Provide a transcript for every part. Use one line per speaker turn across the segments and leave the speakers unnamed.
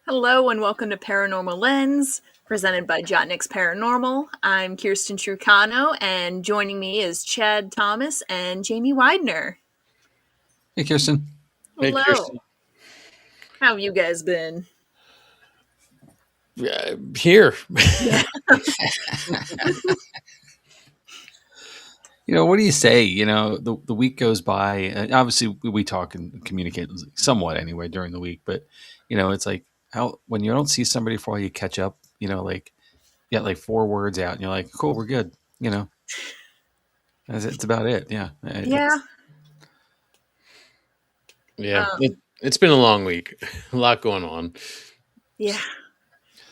Hello and welcome to Paranormal Lens, presented by Jotnick's Paranormal. I'm Kirstin Truccano, and joining me is Chad Thomas and Jamie Widener.
Hey, Kirstin.
Hey,
Hello.
Kirstin.
How have you guys been?
Here.
Yeah.
What do you say? The week goes by. And obviously, we talk and communicate somewhat anyway during the week. But it's like how when you don't see somebody for a while, you catch up. Like you got like 4 words out, and you're like, "Cool, we're good." It's about it. Yeah.
Yeah.
Yeah. It's been a long week. A lot going on.
Yeah.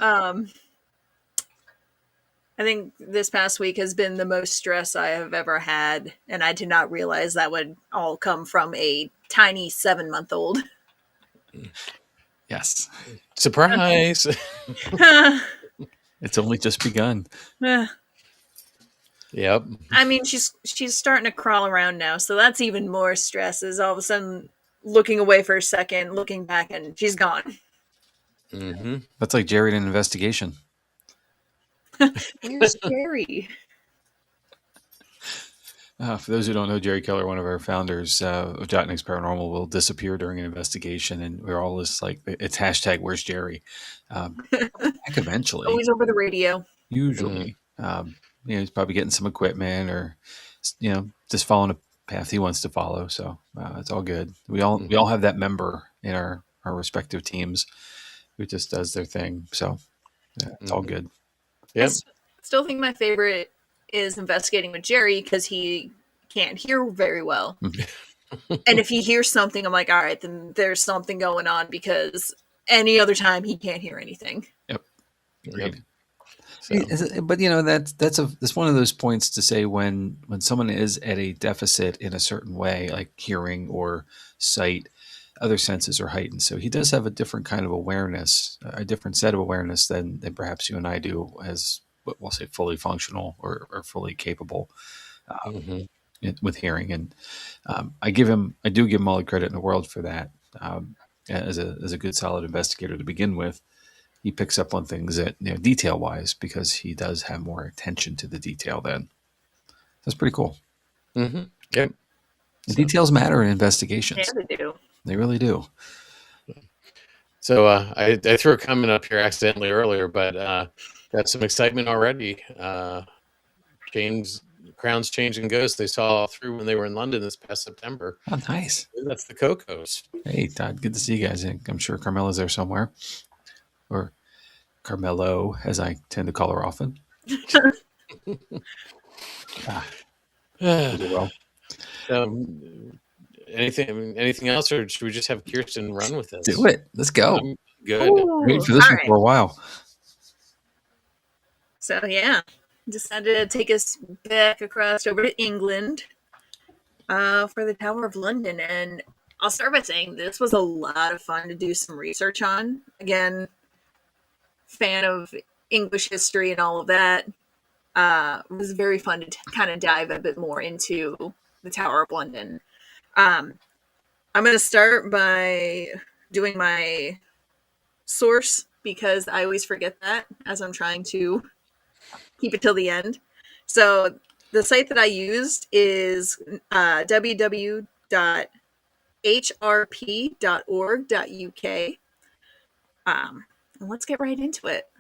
I think this past week has been the most stress I have ever had, and I did not realize that would all come from a tiny 7-month-old.
Yes.
Surprise.
It's only just begun.
Yep.
I mean, she's starting to crawl around now, so that's even more stress. Is all of a sudden looking away for a second, looking back, and she's gone.
Mm-hmm.
That's like Jerry in an investigation.
Where's Jerry?
For those who don't know, Jerry Keller, one of our founders of Jotnick's Paranormal, will disappear during an investigation, and we're all just like, it's hashtag Where's Jerry? Back eventually.
Always over the radio.
Usually, he's probably getting some
Mm-hmm.
equipment, or just following a path he wants to follow. So it's all good. We all have that member in our respective teams who just does their thing. So it's all good.
Yep.
I still think my favorite is investigating with Jerry because he can't hear very well. And if he hears something, I'm like, all right, then there's something going on, because any other time he can't hear anything.
Yep. Agreed.
So.
But that's one of those points to say when someone is at a deficit in a certain way, like hearing or sight, other senses are heightened. So he does have a different kind of awareness, a different set of awareness than perhaps you and I do, as what we'll say fully functional or fully capable with hearing. And I do give him all the credit in the world for that. As a good solid investigator to begin with, he picks up on things that, detail wise, because he does have more attention to the detail then. That's pretty cool.
Mm-hmm. Yep.
The details matter in investigations.
Yeah, they do.
They really do.
So I threw a comment up here accidentally earlier, but got some excitement already. Crowns Change and Ghosts, they saw through when they were in London this past September.
Oh, nice.
That's the Cocos.
Hey, Todd, good to see you guys. I'm sure Carmela's there somewhere. Or Carmelo, as I tend to call her often. Well.
Anything else, or should we just have Kirstin run with this?
Do it. Let's go.
Good.
Ooh,
Waiting for this one for a while.
So yeah, decided to take us back across over to England for the Tower of London. And I'll start by saying this was a lot of fun to do some research on. Again, fan of English history and all of that. It was very fun to kind of dive a bit more into the Tower of London. I'm going to start by doing my source, because I always forget that as I'm trying to keep it till the end. So the site that I used is www.hrp.org.uk. And let's get right into it.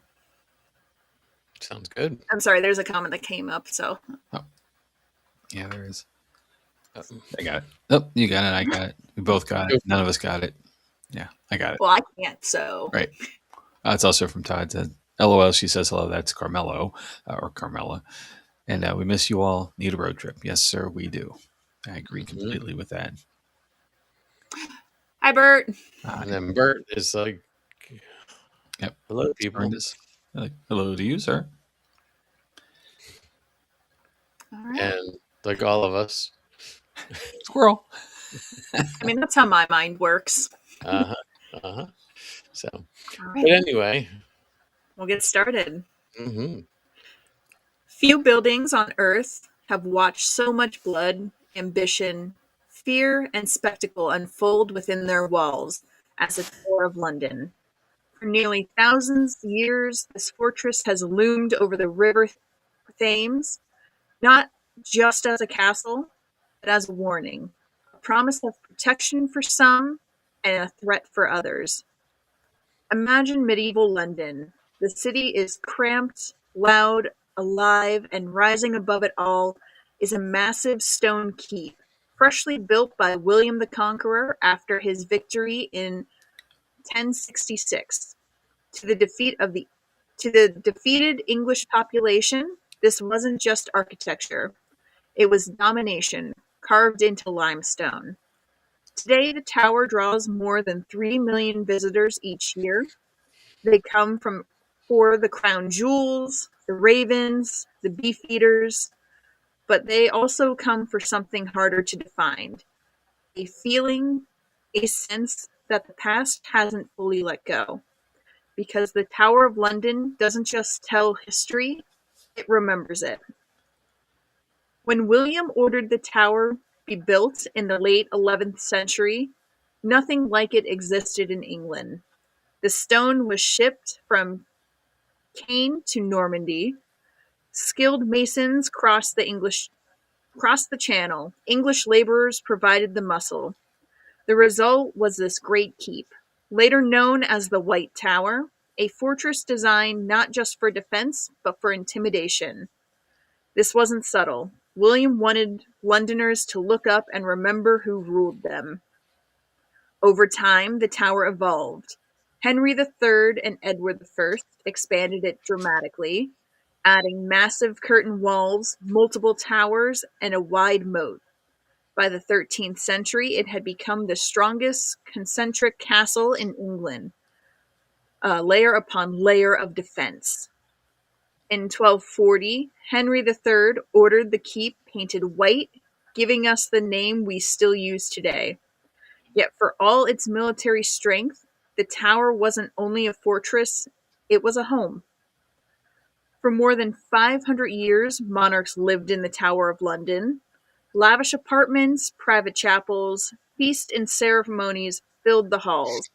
Sounds good.
I'm sorry, there's a comment that came up, so.
Oh. Yeah, there is. I got it. Oh, you got it. I got it. We both got it. None of us got it. Yeah, I got it.
Well, I can't, so.
Right. It's also from Todd. LOL, she says hello. That's Carmelo or Carmela. And we miss you all. Need a road trip. Yes, sir, we do. I agree completely with that.
Hi, Bert.
And then Bert is like,
yep.
Hello, people.
Like, hello to you, sir.
All right.
And like all of us.
Squirrel.
I mean, that's how my mind works.
So,
right.
But anyway,
we'll get started.
Mm-hmm.
Few buildings on Earth have watched so much blood, ambition, fear, and spectacle unfold within their walls as the Tower of London. For nearly thousands of years, this fortress has loomed over the river Thames, not just as a castle, but as a warning, a promise of protection for some and a threat for others. Imagine medieval London. The city is cramped, loud, alive, and rising above it all is a massive stone keep, freshly built by William the Conqueror after his victory in 1066. To the defeat of the to the defeated English population, this wasn't just architecture. It was domination, carved into limestone. Today, the tower draws more than 3 million visitors each year. They come from for the crown jewels, the ravens, the beefeaters, but they also come for something harder to define. A feeling, a sense that the past hasn't fully let go. Because the Tower of London doesn't just tell history, it remembers it. When William ordered the tower be built in the late 11th century, nothing like it existed in England. The stone was shipped from Caen to Normandy. Skilled masons crossed the channel. English laborers provided the muscle. The result was this great keep, later known as the White Tower, a fortress designed not just for defense, but for intimidation. This wasn't subtle. William wanted Londoners to look up and remember who ruled them. Over time, the tower evolved. Henry III and Edward I expanded it dramatically, adding massive curtain walls, multiple towers, and a wide moat. By the 13th century, it had become the strongest concentric castle in England, layer upon layer of defense. In 1240, Henry III ordered the keep painted white, giving us the name we still use today. Yet for all its military strength, the tower wasn't only a fortress, it was a home. For more than 500 years, monarchs lived in the Tower of London. Lavish apartments, private chapels, feasts and ceremonies filled the halls.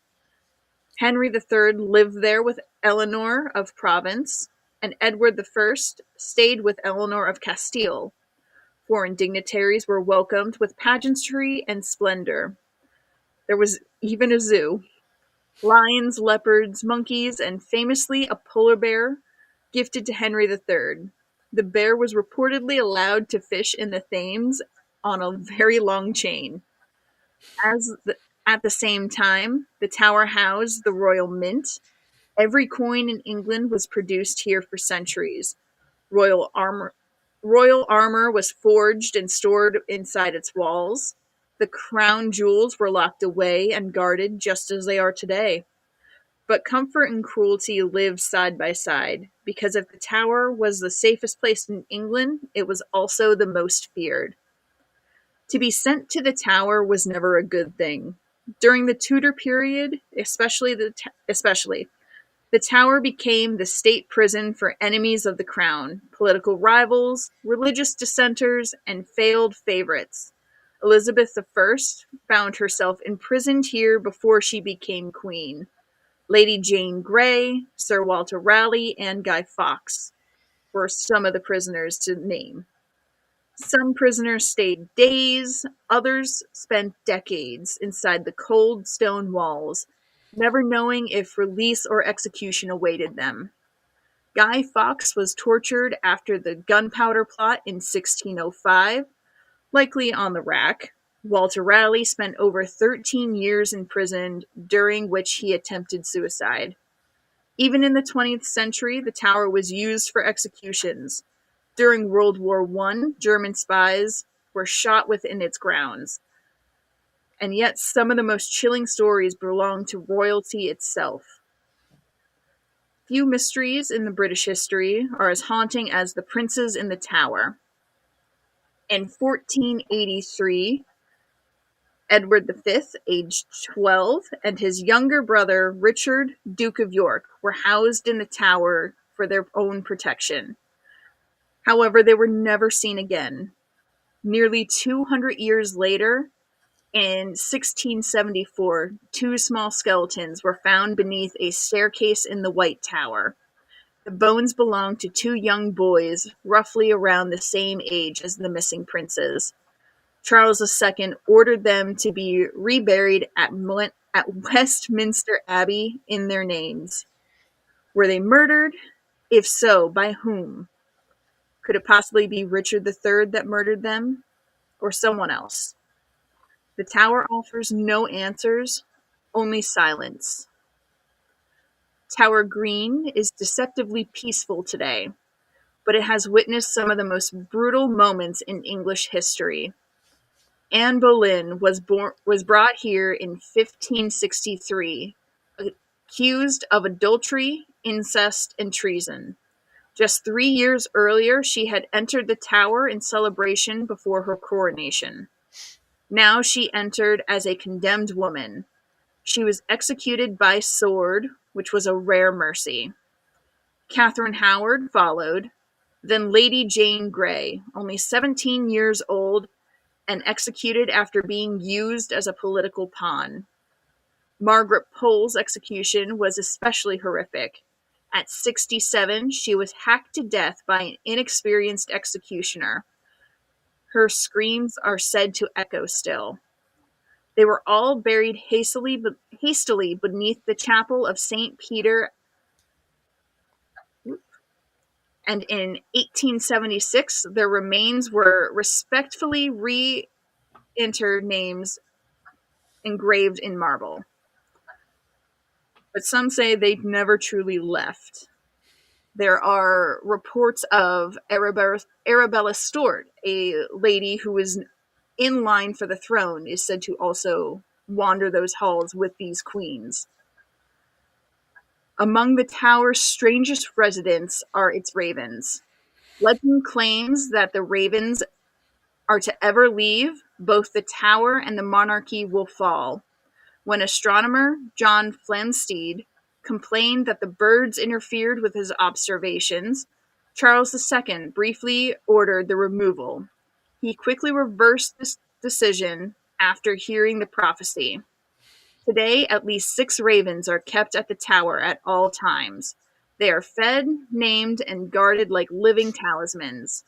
Henry III lived there with Eleanor of Provence, and Edward I stayed with Eleanor of Castile. Foreign dignitaries were welcomed with pageantry and splendor. There was even a zoo. Lions, leopards, monkeys, and famously a polar bear gifted to Henry III. The bear was reportedly allowed to fish in the Thames on a very long chain. At the same time, the tower housed the Royal Mint. Every coin in England was produced here for centuries. Royal armor, Royal armor was forged and stored inside its walls. The crown jewels were locked away and guarded just as they are today. But comfort and cruelty lived side by side, because if the tower was the safest place in England, it was also the most feared. To be sent to the tower was never a good thing. During the Tudor period, especially, the tower became the state prison for enemies of the crown, political rivals, religious dissenters, and failed favorites. Elizabeth I found herself imprisoned here before she became queen. Lady Jane Grey, Sir Walter Raleigh, and Guy Fawkes were some of the prisoners to name. Some prisoners stayed days, others spent decades inside the cold stone walls, never knowing if release or execution awaited them. Guy Fawkes was tortured after the gunpowder plot in 1605, likely on the rack. Walter Raleigh spent over 13 years imprisoned, during which he attempted suicide. Even in the 20th century, the tower was used for executions. During World War I, German spies were shot within its grounds. And yet some of the most chilling stories belong to royalty itself. Few mysteries in the British history are as haunting as the princes in the tower. In 1483, Edward V, aged 12, and his younger brother, Richard, Duke of York, were housed in the tower for their own protection. However, they were never seen again. Nearly 200 years later, In 1674, two small skeletons were found beneath a staircase in the White Tower. The bones belonged to two young boys, roughly around the same age as the missing princes. Charles II ordered them to be reburied at Westminster Abbey in their names. Were they murdered? If so, by whom? Could it possibly be Richard III that murdered them, or someone else? The tower offers no answers, only silence. Tower Green is deceptively peaceful today, but it has witnessed some of the most brutal moments in English history. Anne Boleyn was brought here in 1563, accused of adultery, incest, and treason. Just 3 years earlier, she had entered the tower in celebration before her coronation. Now she entered as a condemned woman. She was executed by sword, which was a rare mercy. Catherine Howard followed, then Lady Jane Grey, only 17 years old, and executed after being used as a political pawn. Margaret Pole's execution was especially horrific. At 67, she was hacked to death by an inexperienced executioner. Her screams are said to echo still. They were all buried hastily beneath the chapel of St. Peter, and in 1876 their remains were respectfully re-entered, names engraved in marble. But some say they never truly left. There are reports of Arabella Stuart, a lady who was in line for the throne, is said to also wander those halls with these queens. Among the tower's strangest residents are its ravens. Legend claims that the ravens are to ever leave, both the tower and the monarchy will fall. When astronomer John Flamsteed complained that the birds interfered with his observations, Charles II briefly ordered the removal. He quickly reversed this decision after hearing the prophecy. Today, at least 6 ravens are kept at the tower at all times. They are fed, named, and guarded like living talismans.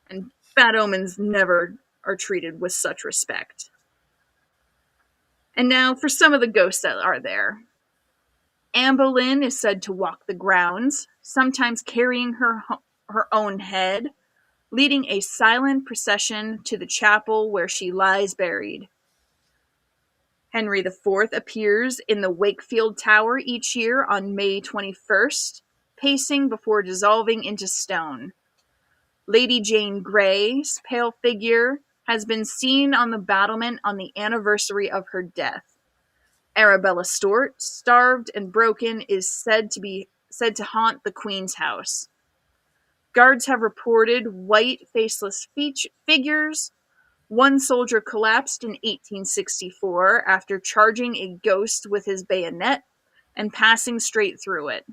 And bad omens never are treated with such respect. And now for some of the ghosts that are there. Anne Boleyn is said to walk the grounds, sometimes carrying her own head, leading a silent procession to the chapel where she lies buried. Henry IV appears in the Wakefield Tower each year on May 21st, pacing before dissolving into stone. Lady Jane Grey's pale figure has been seen on the battlement on the anniversary of her death. Arabella Stuart, starved and broken, is said to haunt the Queen's house. Guards have reported white, faceless figures. One soldier collapsed in 1864 after charging a ghost with his bayonet and passing straight through it.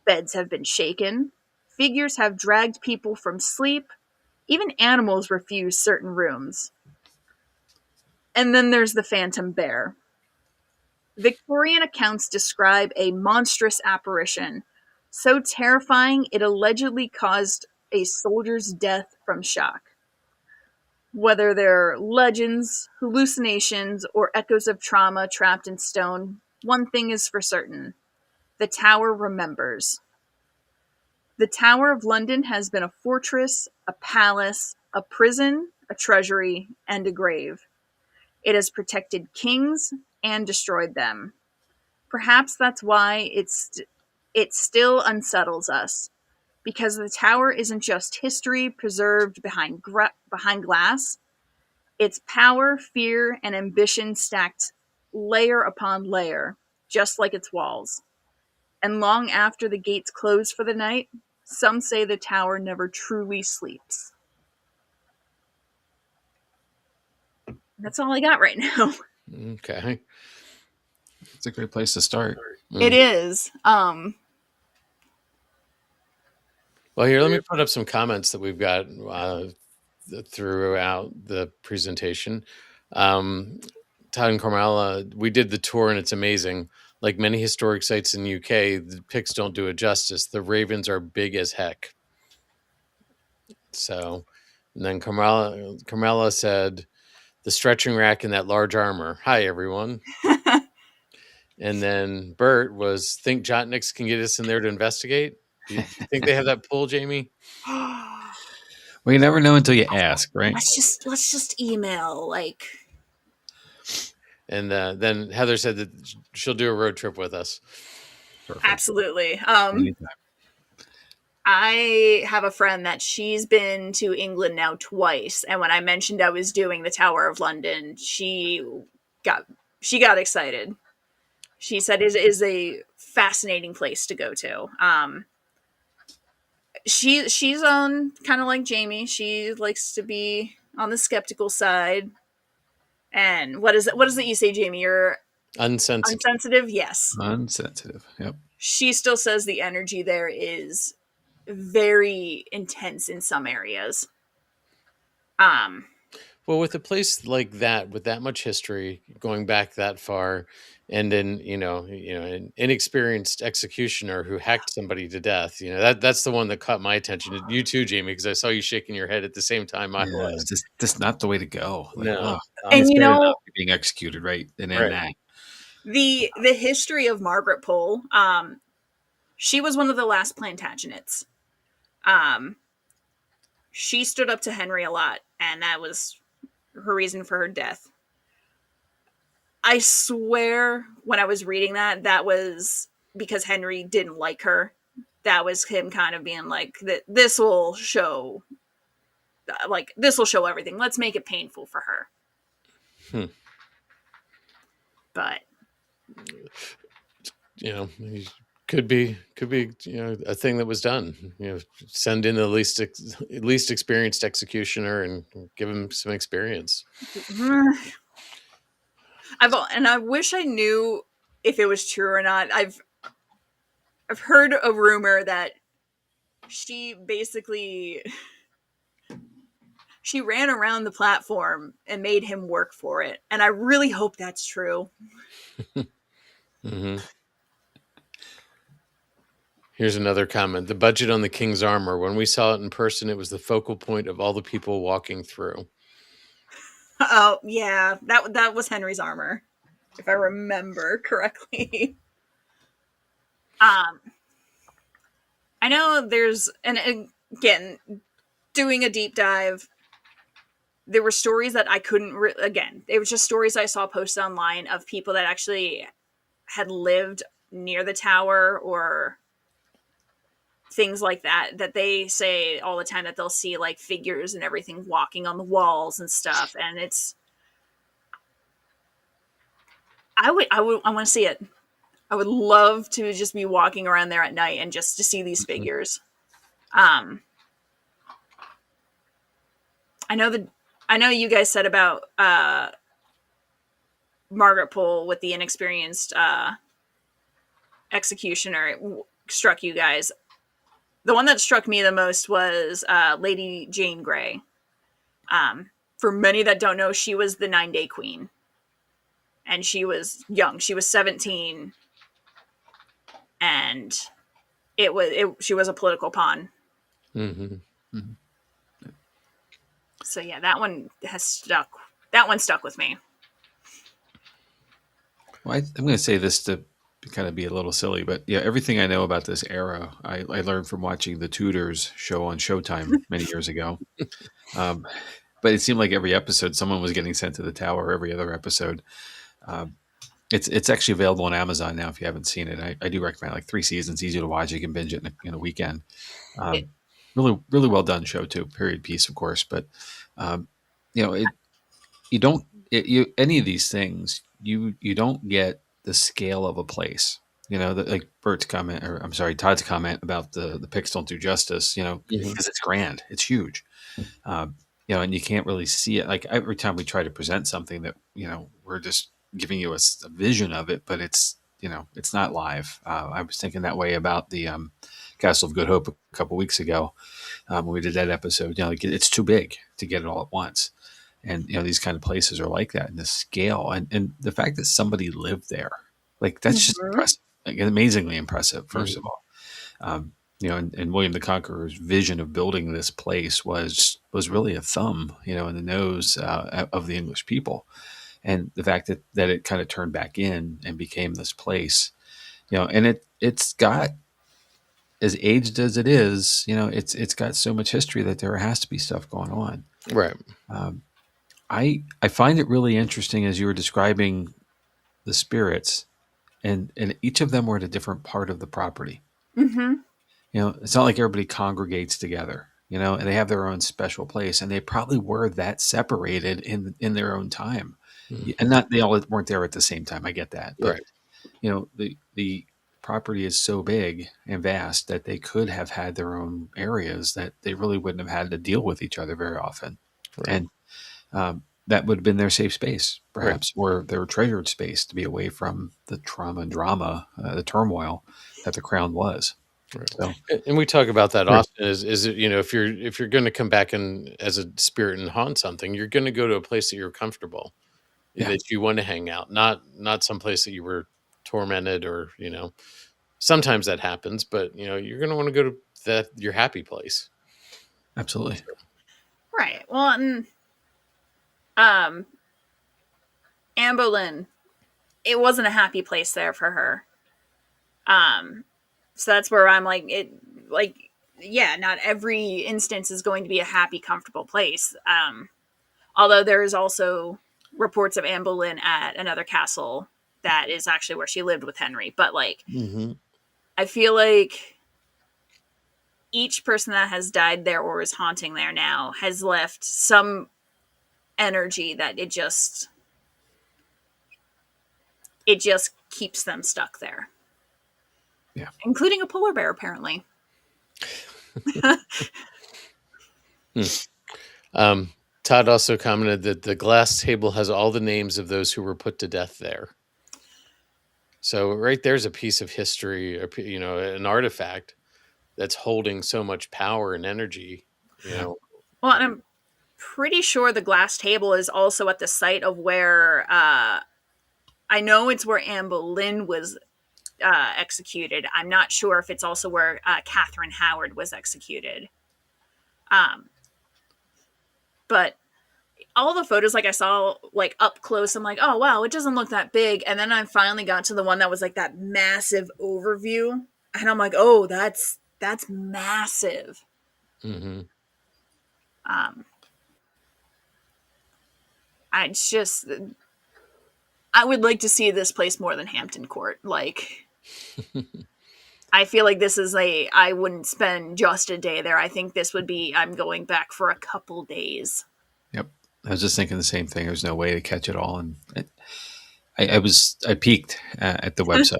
Beds have been shaken. Figures have dragged people from sleep. Even animals refuse certain rooms. And then there's the Phantom Bear. Victorian accounts describe a monstrous apparition, so terrifying it allegedly caused a soldier's death from shock. Whether they're legends, hallucinations, or echoes of trauma trapped in stone, one thing is for certain: the tower remembers. The Tower of London has been a fortress, a palace, a prison, a treasury, and a grave. It has protected kings and destroyed them. Perhaps that's why it still unsettles us, because the tower isn't just history preserved behind glass. It's power, fear, and ambition stacked layer upon layer, just like its walls. And long after the gates close for the night, some say the tower never truly sleeps. That's all I got right now.
Okay.
It's a great place to start.
It is.
Well, here, let me put up some comments that we've got throughout the presentation. Todd and Carmela, we did the tour and it's amazing. Like many historic sites in the UK, the pics don't do it justice. The ravens are big as heck. So, and then Carmela said, the stretching rack and that large armor. Hi, everyone. And then Bert was, think Jotniks can get us in there to investigate? Do you think they have that pull, Jamie?
Well, you never know until you ask, right?
let's just email, like.
And then Heather said that she'll do a road trip with us.
Perfect.
Absolutely.
Anytime.
I have a friend that she's been to England now twice, and when I mentioned I was doing the Tower of London, she got excited. She said it is a fascinating place to go to. She's on kind of like Jamie. She likes to be on the skeptical side. And what is it that you say, Jamie? You're
Unsensitive.
unsensitive? Yes.
Unsensitive. Yep.
She still says the energy there is very intense in some areas.
Well, with a place like that, with that much history, going back that far, and then an inexperienced executioner who hacked somebody to death, that's the one that caught my attention. You too, Jamie, because I saw you shaking your head at the same time I was.
Just not the way to go. Like,
No.
And
it's better not being executed, right? And then
Right.
The history of Margaret Pole, she was one of the last Plantagenets. She stood up to Henry a lot, and that was her reason for her death. I swear when I was reading that was because Henry didn't like her. That was him kind of being like, this will show everything. Let's make it painful for her. But
could be a thing that was done. Send in the least experienced executioner and give him some experience.
I wish I knew if it was true or not. I've heard a rumor that she basically she ran around the platform and made him work for it, and I really hope that's true.
Mm-hmm. Here's another comment. The budget on the King's armor, when we saw it in person, it was the focal point of all the people walking through.
Oh, yeah. That was Henry's armor, if I remember correctly. I know there's, and again, doing a deep dive, there were stories that I couldn't, again, it was just stories I saw posted online of people that actually had lived near the tower or things like that they say all the time that they'll see like figures and everything walking on the walls and stuff, and it's I want to see it. I would love to just be walking around there at night and just to see these figures. I know you guys said about Margaret Pole with the inexperienced executioner struck you guys. The one that struck me the most was Lady Jane Grey. For many that don't know, she was the 9-Day Queen. And she was young. She was 17. And she was a political pawn.
Mm-hmm.
Mm-hmm.
So yeah, that one stuck with me.
Well, I'm going to say this to kind of be a little silly, but yeah, everything I know about this era, I learned from watching the Tudors show on Showtime many years ago. But it seemed like every episode someone was getting sent to the tower. Every other episode, it's actually available on Amazon now. If you haven't seen it, I do recommend. Like 3 seasons, easy to watch. You can binge it in a weekend. Really, really well done show too. Period piece, of course, but any of these things, you don't get the scale of a place. Like Bert's comment, or I'm sorry, Todd's comment about the pics don't do justice. Because it's grand, it's huge. And you can't really see it. Like every time we try to present something that we're just giving you a vision of it, but it's not live. I was thinking that way about the Castle of Good Hope a couple weeks ago when we did that episode. It's too big to get it all at once. And these kind of places are like that in the scale, and the fact that somebody lived there, like that's just
Mhm.
impressive, like amazingly impressive. First of
Mhm.
all, um, and William the Conqueror's vision of building this place was really a thumb, in the nose of the English people, and the fact that it kind of turned back in and became this place, and it's got, as aged as it is, it's got so much history that there has to be stuff going on.
Right.
Um, I find it really interesting as you were describing the spirits, and each of them were at a different part of the property.
Mhm.
It's not like everybody congregates together, and they have their own special place, and they probably were that separated in their own time. And
Mhm.
not they all weren't there at the same time. I get that, but
Right.
the property is so big and vast that they could have had their own areas that they really wouldn't have had to deal with each other very often,
Right.
and that would have been their safe space,
Right.
perhaps, or their treasured space to be away from the trauma and drama, the turmoil that the crown was.
Right.
So,
And we talk about that
sure.
often is it, if you're going to come back and as a spirit and haunt something, you're going to go to a place that you're comfortable,
Yeah,
that you want to hang out, not some place that you were tormented or, sometimes that happens, but you're going to want to go to that your happy place.
absolutely.
Right. Well, and um, Anne Boleyn, it wasn't a happy place there for her. Um, so that's where I'm like, yeah, not every instance is going to be a happy, comfortable place. Although there is also reports of Anne Boleyn at another castle that is actually where she lived with Henry. But like,
Hmm.
I feel like each person that has died there or is haunting there now has left some energy that it just keeps them stuck there,
Yeah,
including a polar bear apparently.
Um, Todd also commented that the glass table has all the names of those who were put to death there. So right there's a piece of history, an artifact that's holding so much power and energy. You
yeah,
know,
Well, and I'm pretty sure the glass table is also at the site of where I know it's where Anne Boleyn was executed. I'm not sure if it's also where Catherine Howard was executed. Um, but all the photos, like I saw, like up close, I'm like, oh wow, it doesn't look that big. And then I finally got to the one that was like that massive overview, and I'm like, oh, that's massive.
hmm
Um, I just, I would like to see this place more than Hampton Court. Like, I feel like this is I wouldn't spend just a day there. I think this would be, I'm going back for a couple days.
yep. I was just thinking the same thing. There's no way to catch it all, and I peeked at the website,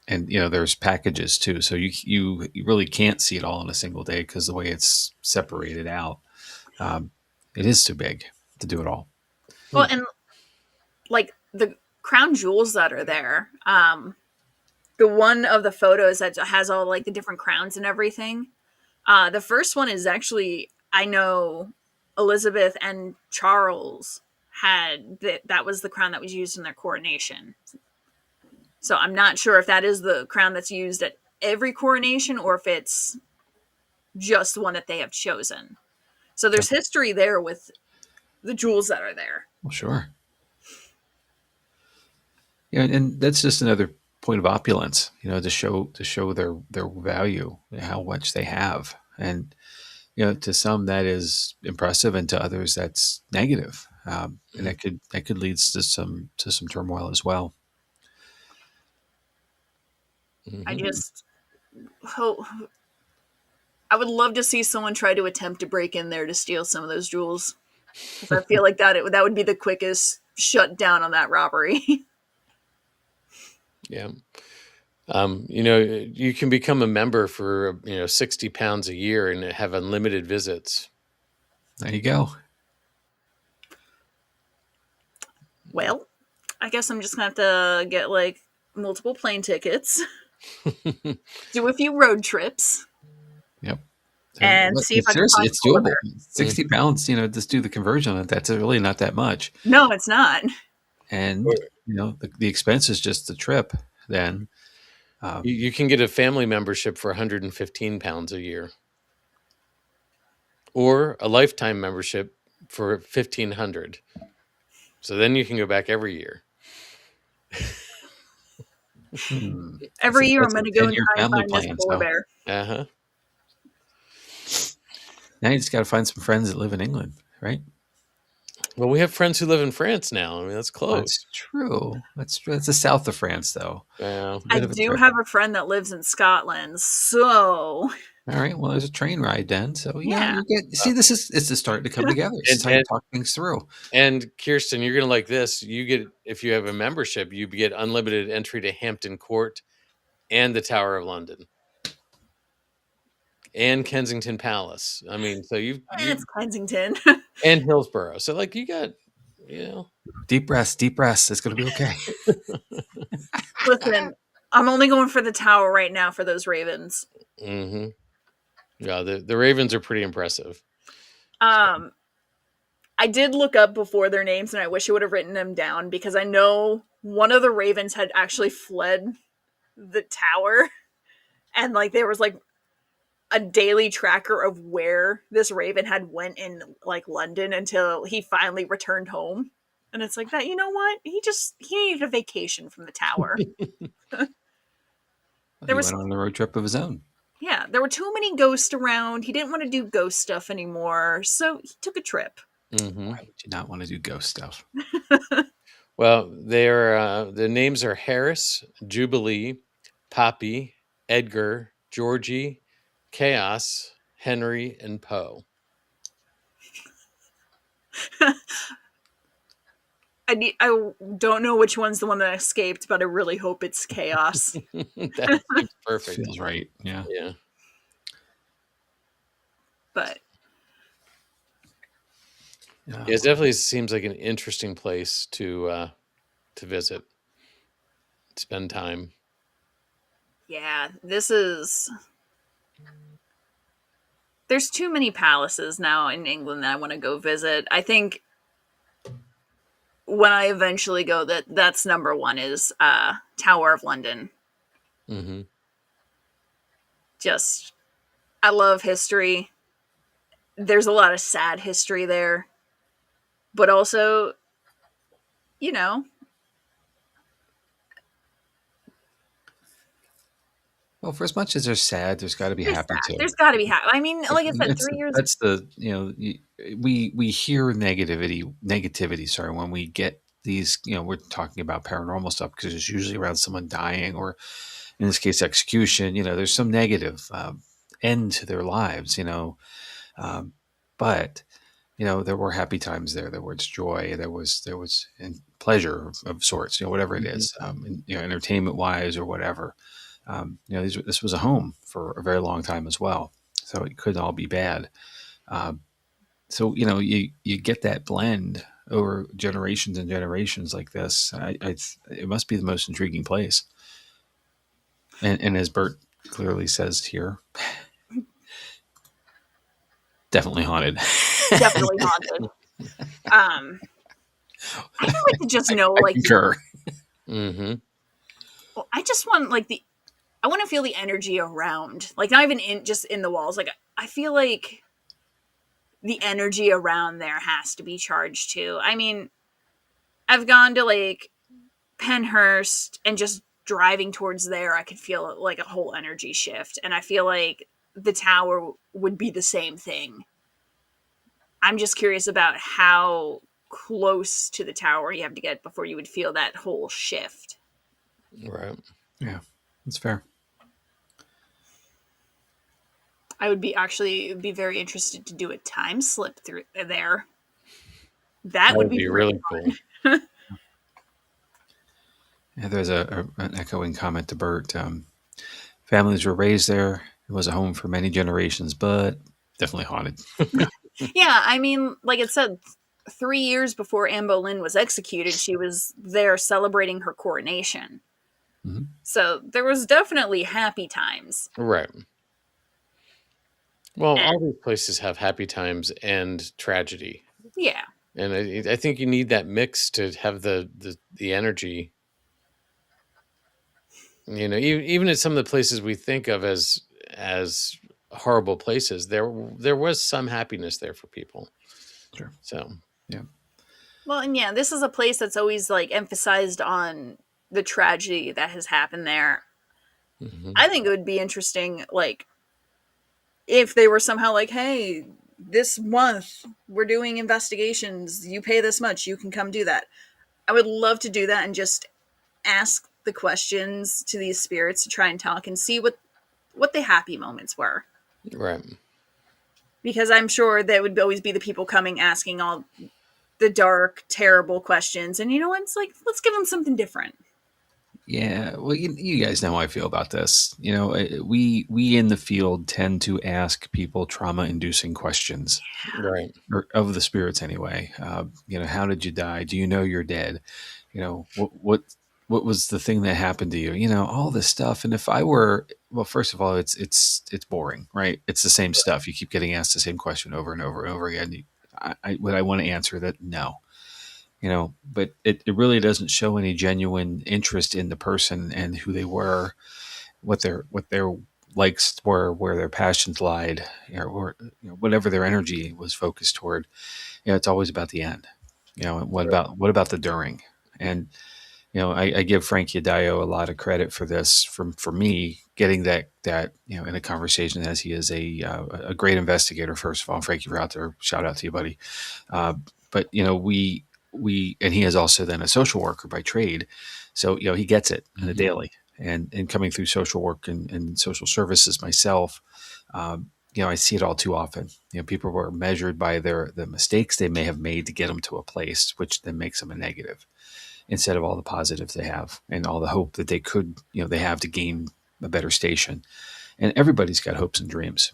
and there's packages too, so you really can't see it all in a single day because the way it's separated out, um, it is too big to do it all.
Well, and like the crown jewels that are there, the one of the photos that has all like the different crowns and everything. The first one is actually, I know Elizabeth and Charles had that was the crown that was used in their coronation. So I'm not sure if that is the crown that's used at every coronation or if it's just one that they have chosen. So there's
Okay.
history there with the jewels that are there.
Well, sure. Yeah, and that's just another point of opulence, to show their value, how much they have, and to some that is impressive, and to others that's negative, and that could lead to some turmoil as well.
I
hmm
just hope, I would love to see someone try to attempt to break in there to steal some of those jewels, because I feel like that would be the quickest shut down on that robbery.
Yeah. You can become a member for, 60 pounds a year and have unlimited visits.
There you go.
Well, I guess I'm just gonna have to get like multiple plane tickets, do a few road trips.
Yep.
and see if I can
Seriously,
find
it's
polar
doable.
bear.
60 pounds, just do the conversion on it. That's really not that much.
No, it's not.
And, the expense is just the trip then.
You can get a family membership for 115 pounds a year, or a lifetime membership for 1,500. So then you can go back every year.
Every year I'm
That's a
going to go and
10-year
try and
family
find this
plan.
polar
So
bear.
Uh-huh.
now you just got to find some friends that live in England, right?
Well, we have friends who live in France now. I mean, that's close.
That's true. That's true. It's the south of France, though.
Yeah.
I
Bit of a
do
trip.
have a friend that lives in Scotland, so
All right. Well, there's a train ride then. So
Yeah.
you get. See, it's starting to come together. It's time to talk things through.
And Kirsten, you're gonna like this. You get, if you have a membership, you get unlimited entry to Hampton Court and the Tower of London and Kensington Palace. I mean, so you
it's Kensington.
and Hillsborough. So like you got,
Deep breaths. Deep breaths. It's going to be okay.
Listen, I'm only going for the tower right now for those ravens.
Mm-hmm. Yeah, the ravens are pretty impressive.
I did look up before their names, and I wish I would have written them down because I know one of the ravens had actually fled the tower, and like there was like a daily tracker of where this raven had went in like London until he finally returned home. And it's like that, you know what? He needed a vacation from the tower.
He went on a road trip of his own.
Yeah, there were too many ghosts around. He didn't want to do ghost stuff anymore, so he took a trip.
Mm-hmm.
Why would you not want to do ghost stuff?
Well, the names are Harris, Jubilee, Poppy, Edgar, Georgie, Chaos, Henry, and Poe.
I don't know which one's the one that escaped, but I really hope it's Chaos.
That seems perfect.
Feels right. Yeah.
Yeah.
But
Yeah, it definitely seems like an interesting place to visit, spend time.
yeah, there's too many palaces now in England that I want to go visit. I think when I eventually go, that's number one is Tower of London.
Mm-hmm.
Just, I love history. There's a lot of sad history there, but also, you know.
Well, for as much as they're sad, there's got to be happy too.
There's got to be happy. I mean, like I said, 3 years.
That's we hear negativity. Sorry, when we get these, we're talking about paranormal stuff because it's usually around someone dying or, in this case, execution. There's some negative end to their lives. But there were happy times there. There was joy. There was pleasure of sorts. Whatever it is, entertainment wise or whatever. This was a home for a very long time as well, so it couldn't all be bad. So you get that blend over generations and generations like this. It must be the most intriguing place. And as Bert clearly says here, definitely haunted.
Definitely haunted. I would like to just know,
I concur.
Mm-hmm.
Well, I just want I want to feel the energy around, like not even just in the walls. Like I feel like the energy around there has to be charged too. I mean, I've gone to like Penhurst and just driving towards there, I could feel like a whole energy shift. And I feel like the tower would be the same thing. I'm just curious about how close to the tower you have to get before you would feel that whole shift.
Right.
Yeah, that's fair.
I would be very interested to do a time slip through there. That would be
really cool.
Yeah, there's an echoing comment to Bert. Families were raised there. It was a home for many generations, but definitely haunted.
Yeah, I mean, like it said, 3 years before Anne Boleyn was executed, she was there celebrating her coronation.
Mm-hmm.
So there was definitely happy times.
Right. Well,
And
all these places have happy times and tragedy,
yeah.
and I think you need that mix to have the energy. Even at some of the places we think of as horrible places, there was some happiness there for people.
Sure.
So
Yeah.
Well, and yeah, this is a place that's always like emphasized on the tragedy that has happened there.
mhm.
I think it would be interesting, like, if they were somehow like, hey, this month we're doing investigations, you pay this much, you can come do that. I would love to do that and just ask the questions to these spirits to try and talk and see what the happy moments were.
Right.
Because I'm sure that would always be the people coming asking all the dark, terrible questions. And you know what? It's like, let's give them something different.
Yeah, well, you guys know how I feel about this. We in the field tend to ask people trauma-inducing questions,
Right.
or of the spirits anyway. How did you die? Do you know you're dead? What was the thing that happened to you? All this stuff. And if I were, well, first of all, it's boring, right? It's the same stuff. You keep getting asked the same question over and over and over again. Would I want to answer that? No. But it really doesn't show any genuine interest in the person and who they were, what their likes were, where their passions lied, or whatever their energy was focused toward. It's always about the end. And what about the during? And I give Frank Yadayo a lot of credit for this, for me getting that in a conversation, as he is a great investigator. First of all, Frank, you're out there. Shout out to you, buddy. But we and he is also then a social worker by trade, so he gets it on a daily. And coming through social work and social services myself, I see it all too often. People were measured by the mistakes they may have made to get them to a place, which then makes them a negative, instead of all the positives they have and all the hope that they could, they have to gain a better station. And everybody's got hopes and dreams,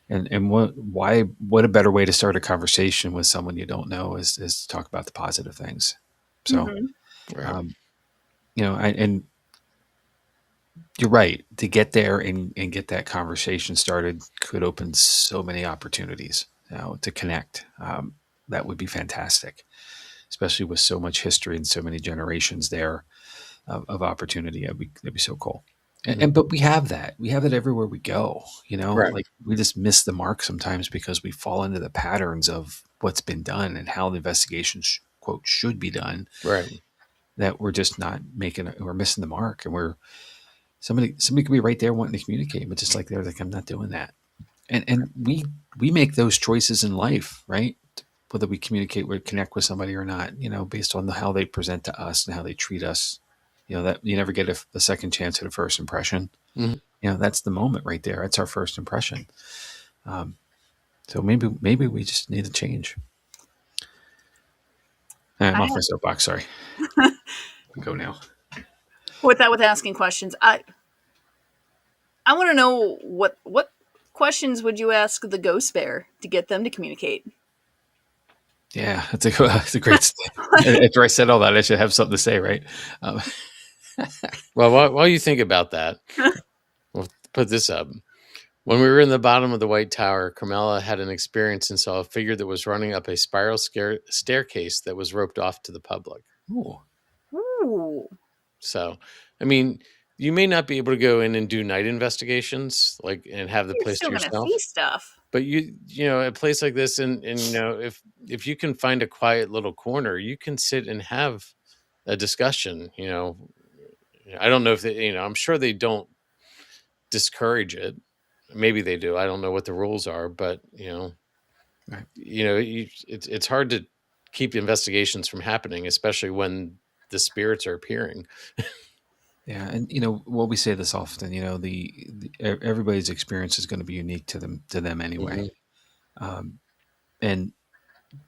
and what a better way to start a conversation with someone you don't know is to talk about the positive things. So,
Right.
and you're right, to get there and get that conversation started could open so many opportunities, to connect. That would be fantastic, especially with so much history and so many generations there of opportunity. That'd be so cool. But we have that. We have it everywhere we go.
Right.
Like, we just miss the mark sometimes because we fall into the patterns of what's been done and how the investigation quote should be done.
Right.
That we're just not we're missing the mark, and somebody could be right there wanting to communicate, but just like they're like, I'm not doing that. And we make those choices in life, right? Whether we communicate or connect with somebody or not, based on how they present to us and how they treat us. That you never get a second chance at a first impression.
Mhm.
That's the moment right there. That's our first impression. So maybe we just need to change. I'm off my soapbox. Sorry. Go now.
With asking questions, I want to know what questions would you ask the ghost bear to get them to communicate?
Yeah, that's a great. After I said all that, I should have something to say, right?
Well, while you think about that, we'll put this up. When we were in the bottom of the White Tower, Carmela had an experience and saw a figure that was running up a spiral staircase that was roped off to the public.
Ooh.
So, I mean, you may not be able to go in and do night investigations, and have the
You're
place
still
to
going to
yourself.
see stuff.
But a place like this, and if you can find a quiet little corner, you can sit and have a discussion. I don't know if they, I'm sure they don't discourage it. Maybe they do. I don't know what the rules are, but
Right.
it's hard to keep investigations from happening, especially when the spirits are appearing.
Yeah, and well, we say this often. Everybody's experience is going to be unique to them anyway. And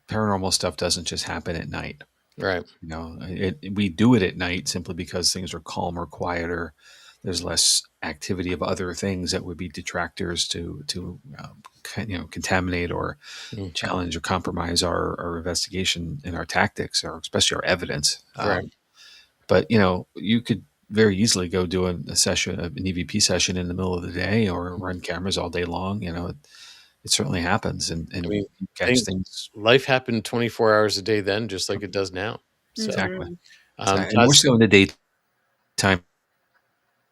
paranormal stuff doesn't just happen at night.
Right.
We do it at night simply because things are calmer, quieter. There's less activity of other things that would be detractors to contaminate or challenge or compromise our investigation and our tactics, or especially our evidence.
Right.
But you could very easily go do a session, an EVP session in the middle of the day, or run cameras all day long. It certainly happens, and
I
and
mean,
you
I
catch
think
things.
life happened 24 hours a day then, just like it does now. So,
Exactly.
Mhm.
And more
Todd's
so in the daytime,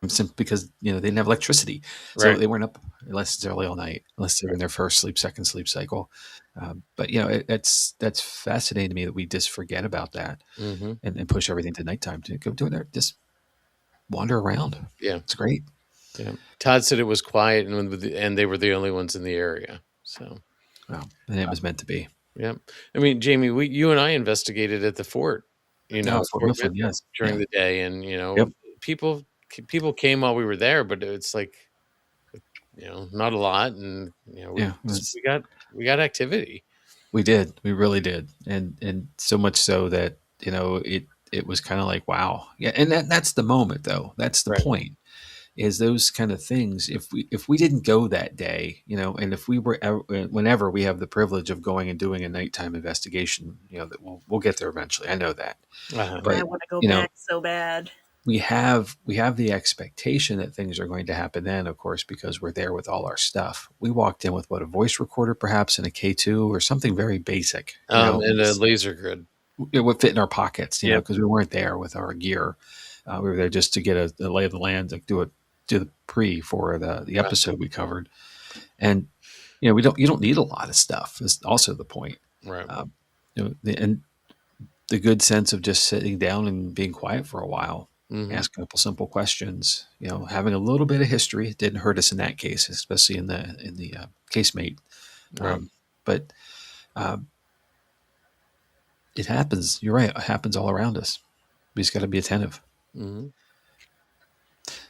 simply because they didn't have electricity, so
right.
they weren't up necessarily all night unless they're in their first sleep, second sleep cycle. But that's fascinating to me that we just forget about that
Hmm.
and push everything to nighttime to go do it. Just wander around.
Yeah.
It's great.
Yeah. Todd said it was quiet and they were the only ones in the area. So,
Well, and it was meant to be.
yeah. I mean, Jamie, you and I investigated at the fort,
No, Fort
Fort
Mifflin,
Mifflin
yes,
during
yeah,
the day. And,
yep,
people, people came while we were there, but it's like, not a lot. And,
yeah. It was,
we got activity.
we did, we really did, and so much so that it was kind of like wow, yeah. And that's the moment, though. That's the
Right.
point. Is those kind of things. If we didn't go that day, and if we were whenever we have the privilege of going and doing a nighttime investigation, that we'll get there eventually. I know that,
Uh-huh.
I
but
want to go
you know
back so bad.
we have the expectation that things are going to happen then, of course, because we're there with all our stuff. We walked in with a voice recorder, perhaps, and a K2 or something very basic.
And a laser grid.
It would fit in our pockets,
Yep.
because we weren't there with our gear. We were there just to get a lay of the land, like do the pre for the
Right.
episode we covered, and you don't need a lot of stuff. Is also the point.
Right.
Um, and the good sense of just sitting down and being quiet for a while,
Hmm.
asking a couple simple questions, having a little bit of history. It didn't hurt us in that case, especially in the casemate.
Right.
But um, it happens. You're right. It happens all around us. We just got to be attentive.
Hmm.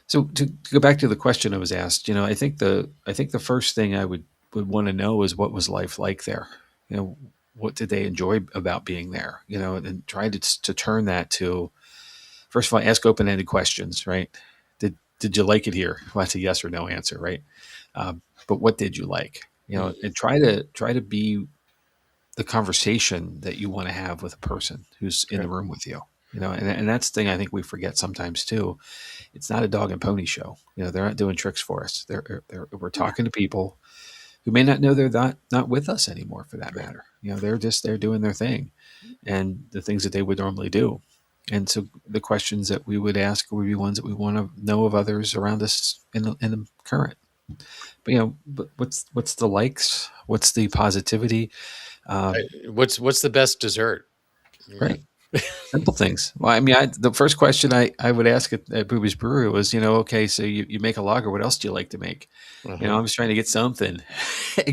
So to go back to the question I was asked, I think the first thing I would want to know is what was life like there. What did they enjoy about being there? And try to turn that to, first of all, ask open-ended questions. Right? Did you like it here? Well, that's a yes or no answer, right? But what did you like? And try to be the conversation that you want to have with a person who's in
Okay.
the room with you. And that's the thing I think we forget sometimes too. It's not a dog and pony show. They're not doing tricks for us. We're talking to people who may not know they're not with us anymore, for that matter. They're doing their thing and the things that they would normally do. And so the questions that we would ask would be ones that we want to know of others around us in the current. But what's the likes? What's the positivity? Um,
What's the best dessert?
right. Simple things. Well, I mean, the first question I would ask at Booby's Brewery was, okay, so you make a lager. What else do you like to make?
Uh-huh.
I was trying to get something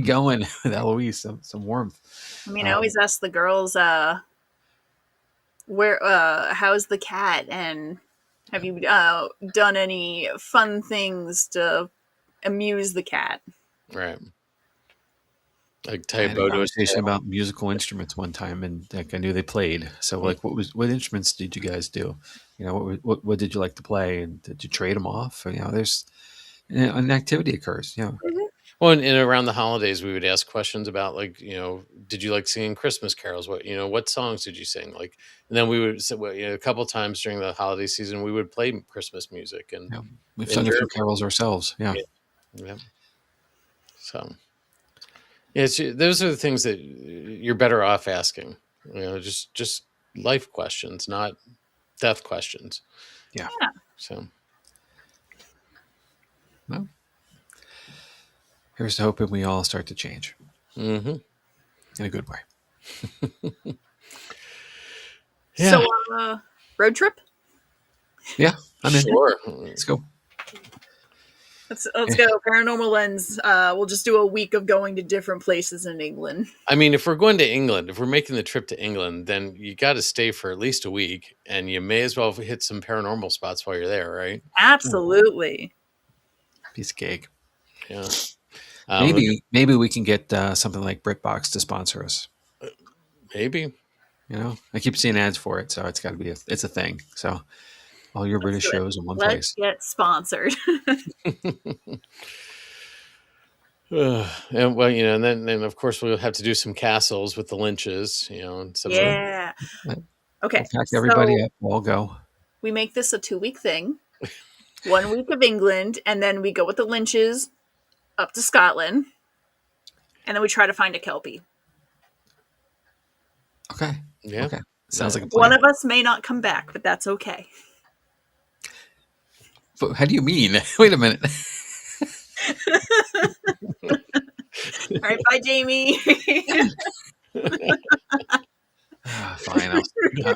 going with Eloise, some warmth.
I mean, I always ask the girls, where, how's the cat, and have you done any fun things to amuse the cat?
Right. Like
I
tie a
had a
bow to its
conversation
tail.
about musical instruments one time, and like I knew they played. So, like, what instruments did you guys do? What did you like to play, and did you trade them off? There's an activity occurs.
Well, and around the holidays, we would ask questions about like, did you like singing Christmas carols? What songs did you sing? Like, and then we would say, well, a couple times during the holiday season, we would play Christmas music and
We've
in
sung a few
German.
carols ourselves. Yeah,
Yeah. Yeah. So, yeah, those are the things that you're better off asking. Just life questions, not death questions.
yeah.
So,
Well, here's to hoping we all start to change
hmm
in a good way.
yeah,
So, road trip?
Yeah, I'm in.
sure.
Let's go.
Let's go. Paranormal Lens. We'll just do a week of going to different places in England.
I mean, if we're going to England, if we're making the trip to England, then you got to stay for at least a week, and you may as well hit some paranormal spots while you're there, right?
Absolutely.
Piece of cake.
Yeah.
Maybe we can get something like BritBox to sponsor us.
Maybe.
I keep seeing ads for it, so it's got to be it's a thing. So all your British
do it.
shows in one
Let's
place.
get sponsored.
And well, and then of course we'll have to do some castles with the Lynches, and some of the
Yeah.
We'll
Okay.
pack everybody
So
up. We'll all go.
We make this a 2-week thing. 1 week of England, and then we go with the Lynches up to Scotland, and then we try to find a Kelpie.
Okay.
Yeah.
Okay. Sounds like a
One
plan.
of us may not come back, but that's okay.
But how do you mean? Wait a minute.
All right, bye, Jamie.
Fine.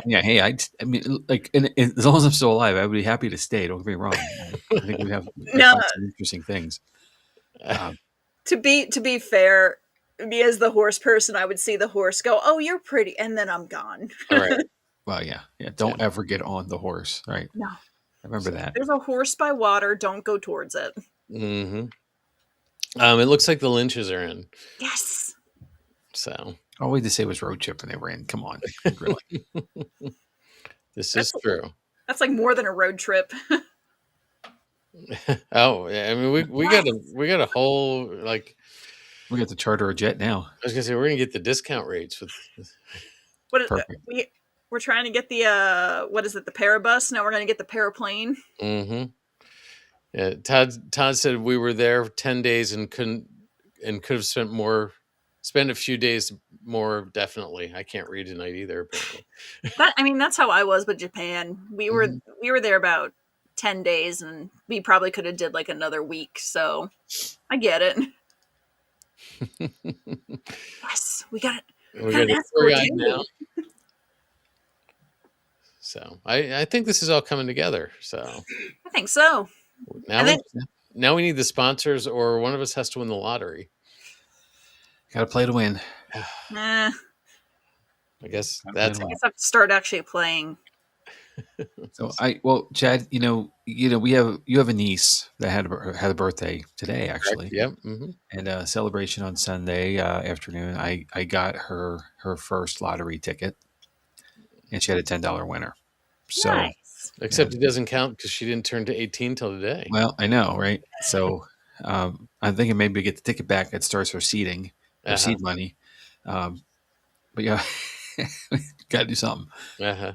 Yeah. Hey, I mean, like, as long as I'm still alive, I would be happy to stay. Don't get me wrong. I think we'd
No.
find some interesting things.
To be fair, me as the horse person, I would see the horse go, "Oh, you're pretty," and then I'm gone.
All right.
Well, yeah. Don't ever get on the horse, right?
No.
I remember that.
There's a horse by water. Don't go towards it.
Mm-hmm. It looks like the Lynches are in.
Yes.
So
All we had to say was road trip, and they were in. Come on, really.
this is true.
That's like more than a road trip.
Oh, yeah, I mean, we got a whole, like,
We got to charter a jet now.
I was gonna say we're gonna get the discount rates with.
What is
Perfect.
we're trying to get the what is it, the Parabus? Now we're going to get the Paraplane.
Mm-hmm. Yeah, Todd said we were there 10 days and could have spent a few days more. Definitely, I can't read tonight either. Apparently,
That's how I was with Japan. We were there about 10 days, and we probably could have did like another week. So I get it. Yes, we got it.
we got a tour guide now. So I think this is all coming together. So
I think so.
Now we need the sponsors, or one of us has to win the lottery.
Got to play to win.
I
guess
Gotta
that's
play to win.
have to start actually playing.
So Chad, you have a niece that had a birthday today, actually.
Yep. Mm-hmm.
And a celebration on Sunday afternoon. I got her first lottery ticket, and she had a $10 winner. So,
Nice.
Except it doesn't count because she didn't turn to 18 till today.
well, I know, right? So, I'm thinking maybe get the ticket back. That starts her seeding, her seed money. But yeah, got to do something.
Uh-huh.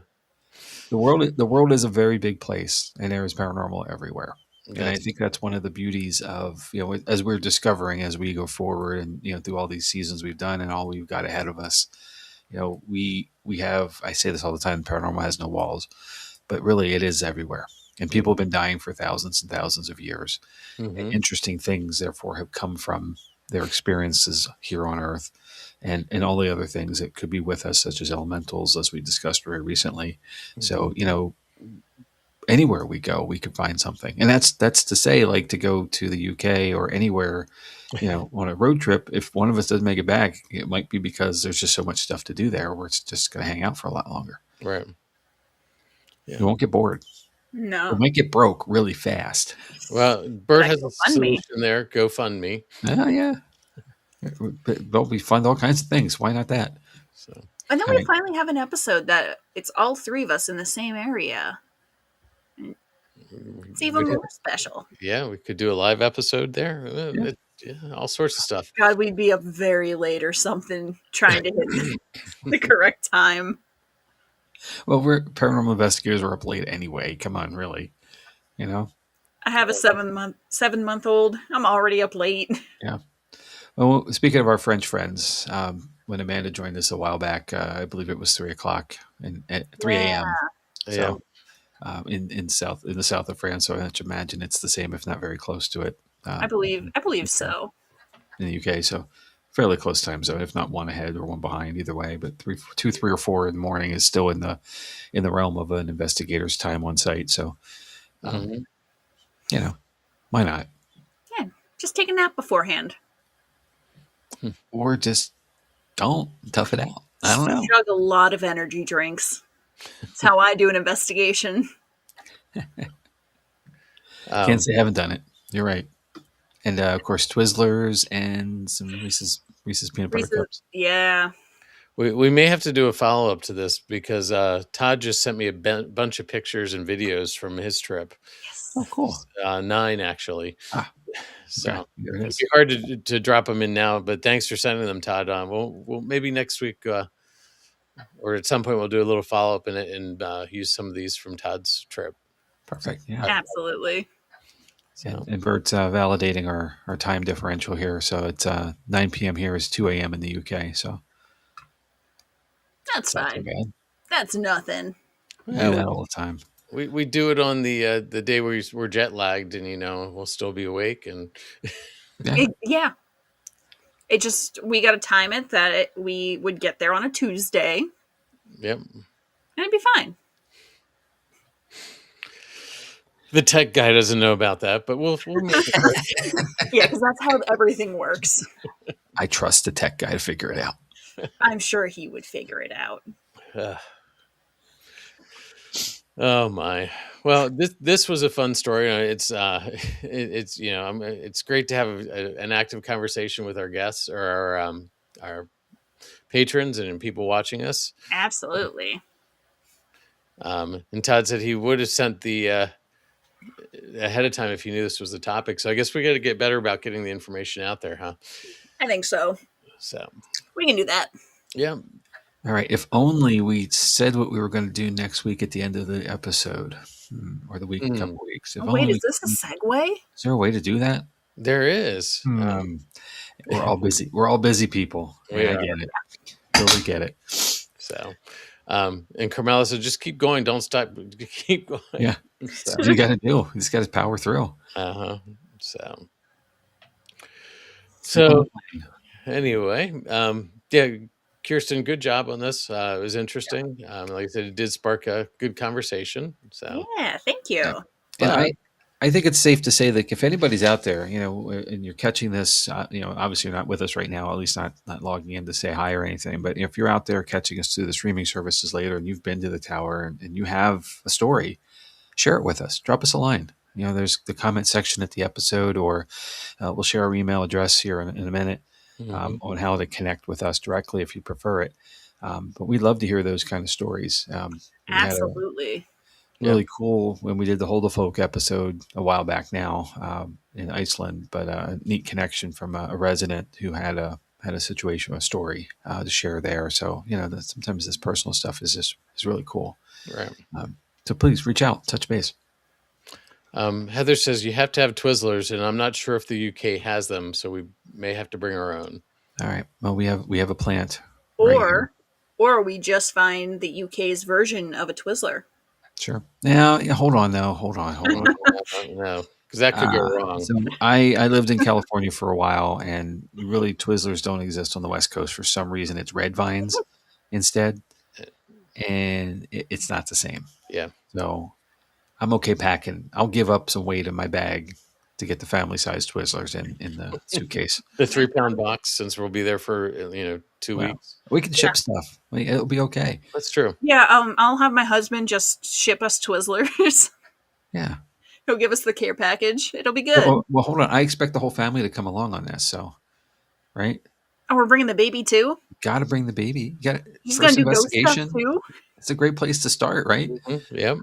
The world is a very big place, and there is paranormal everywhere. And I think that's one of the beauties of, as we're discovering as we go forward, and through all these seasons we've done and all we've got ahead of us. We have, I say this all the time, paranormal has no walls, but really it is everywhere. And people have been dying for thousands and thousands of years.
Mm-hmm.
And interesting things, therefore, have come from their experiences here on Earth, and all the other things that could be with us, such as elementals, as we discussed very recently. Mm-hmm. So, anywhere we go, we could find something. And that's to say, like, to go to the UK or anywhere, on a road trip, if one of us doesn't make it back, it might be because there's just so much stuff to do there where it's just going to hang out for a lot longer.
Right. Yeah.
You won't get bored.
No.
It might get broke really fast.
Well, Bert has a solution there. GoFundMe.
Yeah. We fund all kinds of things. Why not that?
So.
And then we finally have an episode that it's all three of us in the same area. It's even more special.
Yeah, we could do a live episode there. All sorts of stuff.
God, we'd be up very late or something trying to hit the correct time.
Well, we're paranormal investigators. We're up late anyway. Come on, really.
I have a 7-month-old. I'm already up late.
Yeah. Well, speaking of our French friends, when Amanda joined us a while back, I believe it was 3:00 and at 3 a.m. So, in the south of France. So I have to imagine it's the same, if not very close to it.
I believe so.
In the UK, so fairly close time zone, if not one ahead or one behind, either way. But 3 or 4 in the morning is still in the realm of an investigator's time on site. So, why not?
Yeah, just take a nap beforehand,
or just don't tough it out. I don't know.
Chug a lot of energy drinks. That's how I do an investigation.
Can't say I haven't done it. You're right. And of course, Twizzlers and some Reese's peanut butter cups.
Yeah.
We may have to do a follow up to this because Todd just sent me a bunch of pictures and videos from his trip.
Yes.
Oh, cool.
9 actually. So
okay.
It'd be hard to drop them in now, but thanks for sending them, Todd. We'll maybe next week or at some point we'll do a little follow up and use some of these from Todd's trip.
Perfect. Yeah.
Absolutely.
So
And Bert's validating our time differential here. So it's 9 p.m. here is 2 a.m. in the UK. So
That's
it's not too
fine.
bad.
That's nothing.
We do that all the time.
we do it on the day where we're jet lagged, and we'll still be awake. And
Yeah. It just, we got to time it that we would get there on a Tuesday.
Yep.
And it'd be fine.
The tech guy doesn't know about that, but we'll make it work.
Yeah, because that's how everything works.
I trust the tech guy to figure it out.
I'm sure he would figure it out.
Oh my! Well, this was a fun story. It's it's great to have an active conversation with our guests or our patrons and people watching us.
Absolutely.
And Todd said he would have sent the ahead of time if he knew this was the topic. So I guess we got to get better about getting the information out there, huh?
I think so.
So
We can do that.
yeah.
All right. If only we said what we were going to do next week at the end of the episode, or the week, a couple weeks. If
Wait,
only
is this a segue?
Is there a way to do that?
There is.
We're all busy. We're all busy people.
We
I
are.
get it. Totally get it.
So, and Carmela said, just keep going. Don't stop. Keep going.
Yeah.
So,
That's what you got to do. You just got to power through.
So anyway, yeah, Kirstin, good job on this. It was interesting. Like I said, it did spark a good conversation. So
Yeah, thank you.
And I think it's safe to say that if anybody's out there, and you're catching this, obviously you're not with us right now, at least not logging in to say hi or anything. But if you're out there catching us through the streaming services later and you've been to the tower and you have a story, share it with us. Drop us a line. There's the comment section at the episode, or we'll share our email address here in a minute on how to connect with us directly if you prefer it. But we'd love to hear those kind of stories.
Absolutely.
Really cool when we did the Hold the Folk episode a while back now in Iceland, but a neat connection from a resident who had a situation, a story to share there. So sometimes this personal stuff is really cool.
Right.
So please reach out, touch base.
Heather says you have to have Twizzlers, and I'm not sure if the UK has them, so we may have to bring our own.
All right. Well, we have a plant.
Or we just find the UK's version of a Twizzler.
Sure. Now, hold on. No,
because that could go wrong.
So I lived in California for a while, and really Twizzlers don't exist on the West Coast for some reason. It's red vines instead, and it's not the same.
Yeah.
So I'm okay packing. I'll give up some weight in my bag to get the family-sized Twizzlers in the suitcase.
The 3-pound box, since we'll be there for 2 weeks.
We can ship stuff. It'll be okay.
That's true.
Yeah, I'll have my husband just ship us Twizzlers.
Yeah.
He'll give us the care package. It'll be good.
Well, hold on. I expect the whole family to come along on this. So, right?
Oh, we're bringing the baby too?
Got to bring the baby.
He's going to do ghost stuff too?
It's a great place to start, right?
Mm-hmm. Yep.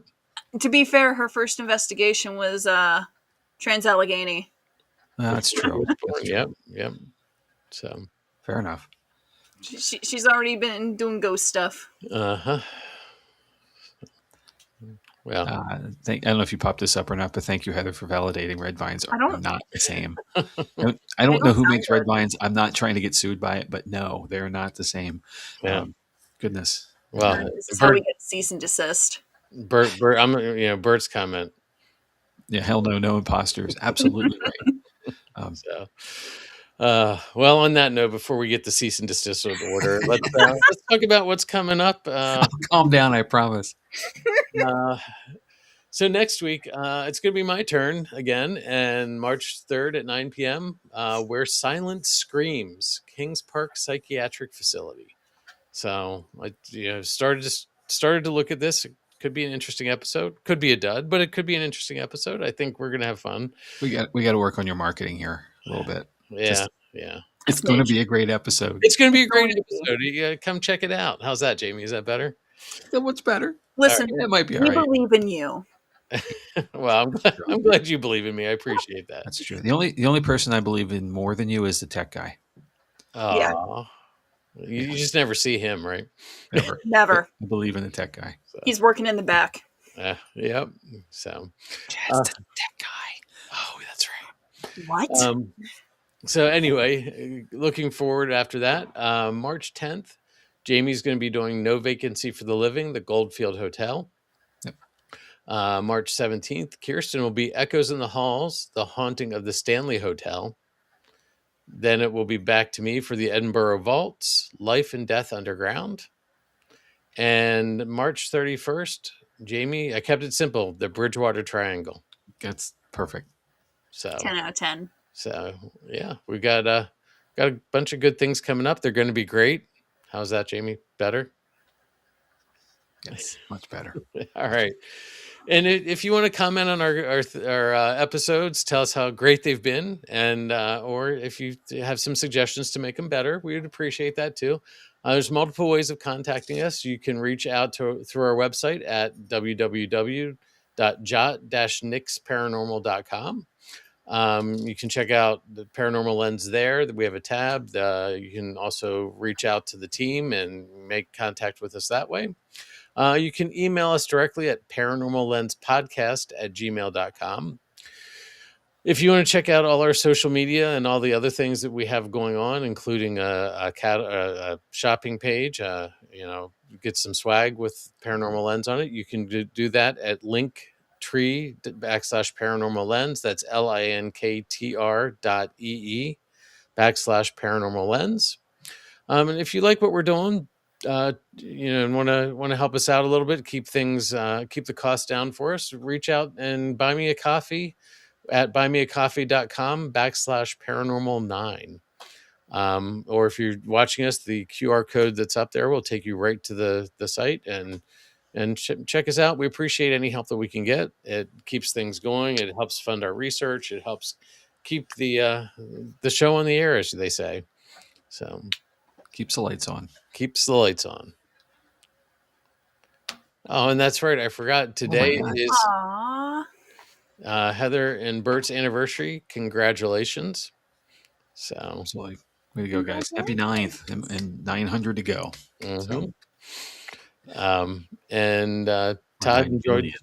To be fair, her first investigation was Trans-Allegheny.
That's true.
Yep. So
fair enough.
She's already been doing ghost stuff.
Well,
I don't know if you popped this up or not, but thank you, Heather, for validating red vines are not the same. I don't know who makes red vines. I'm not trying to get sued by it, but no, they're not the same.
Yeah.
Goodness.
Well,
this is how we get cease and desist.
Bert, Bert's comment.
Yeah, hell no imposters. Absolutely right.
Well, on that note, before we get the cease and desist order, let's talk about what's coming up.
Calm down, I promise.
So next week, it's going to be my turn again, and March 3rd at 9 p.m., Where Silence Screams, Kings Park Psychiatric Facility. So I started to look at this. It could be an interesting episode. Could be a dud, but it could be an interesting episode. I think we're going to have fun.
We got to work on your marketing here a little bit.
Yeah.
It's going to be a great episode.
It's going to be a great episode. You gotta come check it out. How's that, Jamie? Is that better?
So what's better?
Listen,
it might be all
we
right.
believe in you.
Well, I'm glad you believe in me. I appreciate that.
That's true. The only person I believe in more than you is the tech guy.
Yeah. You just never see him, right?
Never.
Never.
I believe in the tech guy.
So,
He's working in the back.
yep. So,
Just the tech guy. Oh, that's right.
What?
So anyway, looking forward after that, March 10th, Jamie's going to be doing No Vacancy for the Living, the Goldfield Hotel.
Yep.
March 17th, Kirstin will be Echoes in the Halls, the Haunting of the Stanley Hotel. Then it will be back to me for the Edinburgh Vaults, Life and Death Underground. And March 31st, Jamie, I kept it simple, the Bridgewater Triangle.
That's perfect.
So
10 out of 10.
So yeah, we got a bunch of good things coming up. They're going to be great. How's that, Jamie? Better?
Yes, much better.
All right. And if you want to comment on our episodes, tell us how great they've been, and or if you have some suggestions to make them better, we would appreciate that too. There's multiple ways of contacting us. You can reach out through our website at www.jot-nixparanormal.com. You can check out the Paranormal Lens there. We have a tab. You can also reach out to the team and make contact with us that way. You can email us directly at paranormallenspodcast@gmail.com. If you want to check out all our social media and all the other things that we have going on, including a shopping page, get some swag with Paranormal Lens on it, you can do that at linktree/paranormal lens. That's linktr.ee/paranormal lens. And if you like what we're doing, and want to help us out a little bit, keep the cost down for us, reach out and buy me a coffee at buymeacoffee.com/paranormal9. Or if you're watching us, the QR code that's up there will take you right to the site and check us out. We appreciate any help that we can get. It keeps things going. It helps fund our research. It helps keep the show on the air, as they say. So
Keeps the lights on.
keeps the lights on. Oh, and that's right. I forgot. Today
God.
is
Aww.
Heather and Bert's anniversary. Congratulations. So,
Absolutely. Way to go, guys. Happy 9th and 900 to go.
mhm. And
Or
Todd
9 billion.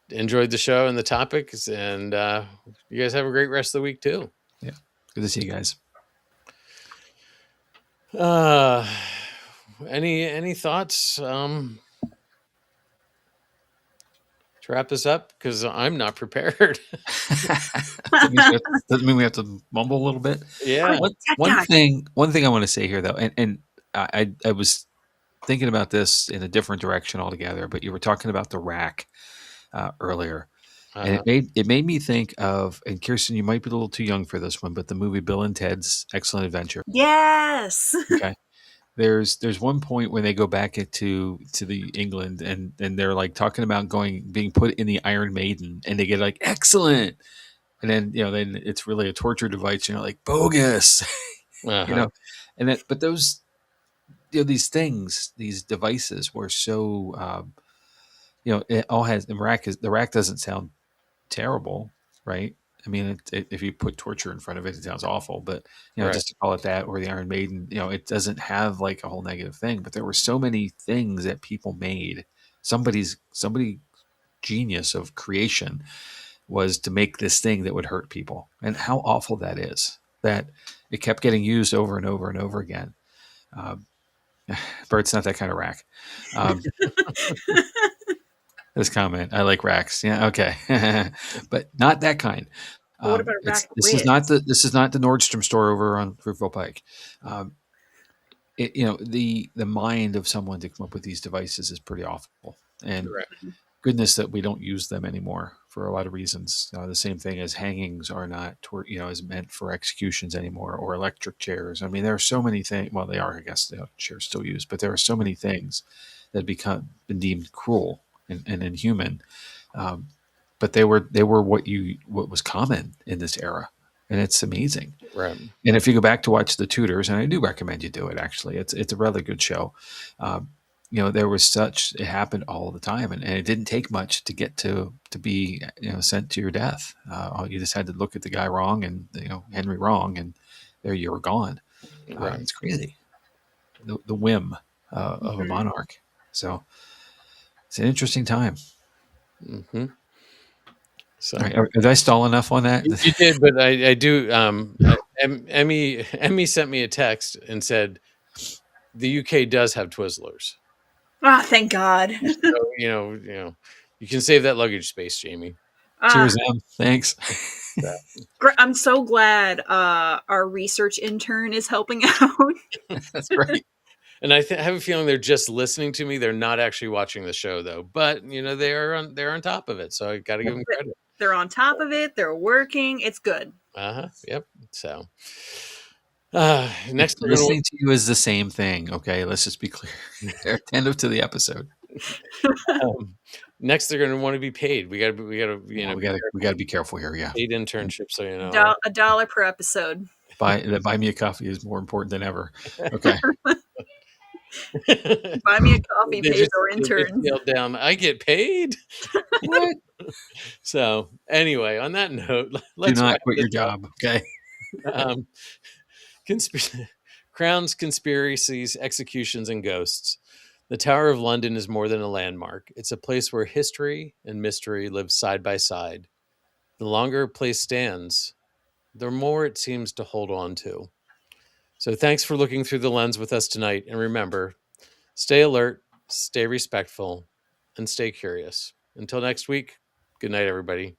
enjoyed the show and the topics, and you guys have a great rest of the week too.
Yeah. Good to see you guys.
Any thoughts to wrap this up? Because I'm not prepared.
Doesn't mean we have to mumble a little bit.
Yeah.
One thing I want to say here, though, and I was thinking about this in a different direction altogether, but you were talking about the rack earlier, and it made me think of, and Kirstin, you might be a little too young for this one, but the movie Bill and Ted's Excellent Adventure.
Yes.
Okay. There's one point when they go back to the England and they're like talking about being put in the Iron Maiden, and they get like excellent, and then then it's really a torture device, like bogus, and that, but those these things, these devices were so it all has the rack doesn't sound terrible, right? I mean, if you put torture in front of it, it sounds awful. But
Right.
just to call it that, or the Iron Maiden, it doesn't have like a whole negative thing. But there were so many things that people made. Somebody genius of creation was to make this thing that would hurt people, and how awful that is. That it kept getting used over and over and over again. Bert's not that kind of rack. This comment, I like racks. Yeah, okay, but not that kind.
What about a rack of
this is not the Nordstrom store over on Fruitville Pike. The mind of someone to come up with these devices is pretty awful, and goodness that we don't use them anymore for a lot of reasons. The same thing as hangings are not as meant for executions anymore, or electric chairs. I mean, there are so many things. Well, they are, I guess, chairs still used, but there are so many things that been deemed cruel and inhuman, but they were what was common in this era, and it's amazing.
Right.
And if you go back to watch The Tudors, and I do recommend you do it, actually, it's a rather good show. There was it happened all the time, and it didn't take much to get to be sent to your death. You just had to look at the guy wrong, and Henry wrong, and there you were gone.
Right.
It's crazy. the whim of a monarch. So it's an interesting time.
Mm-hmm. So
All right, did I stall enough on that?
you did, but I do. Emmy sent me a text and said the UK does have Twizzlers.
Ah, thank God.
So, you can save that luggage space, Jamie.
Cheers, Em. Thanks.
I'm so glad our research intern is helping out.
That's great.
And I have a feeling they're just listening to me. They're not actually watching the show, though. But they're on top of it, so I got to give them credit.
They're on top of it. They're working. It's good.
Yep. So next,
Listening to you is the same thing. Okay, let's just be clear. They're attentive to the episode.
Next, they're going to want to be paid. We got to,
we got to be careful here. Yeah,
paid internship. So
$1 per episode.
Buy me a coffee is more important than ever. Okay.
Buy me a coffee pays our interns.
Down. I get paid. What? So anyway, on that note, let's
do not quit your job. Okay.
Crowns, conspiracies, executions, and ghosts. The Tower of London is more than a landmark. It's a place where history and mystery live side by side. The longer a place stands, the more it seems to hold on to. So thanks for looking through the lens with us tonight. And remember, stay alert, stay respectful, and stay curious. Until next week, good night, everybody.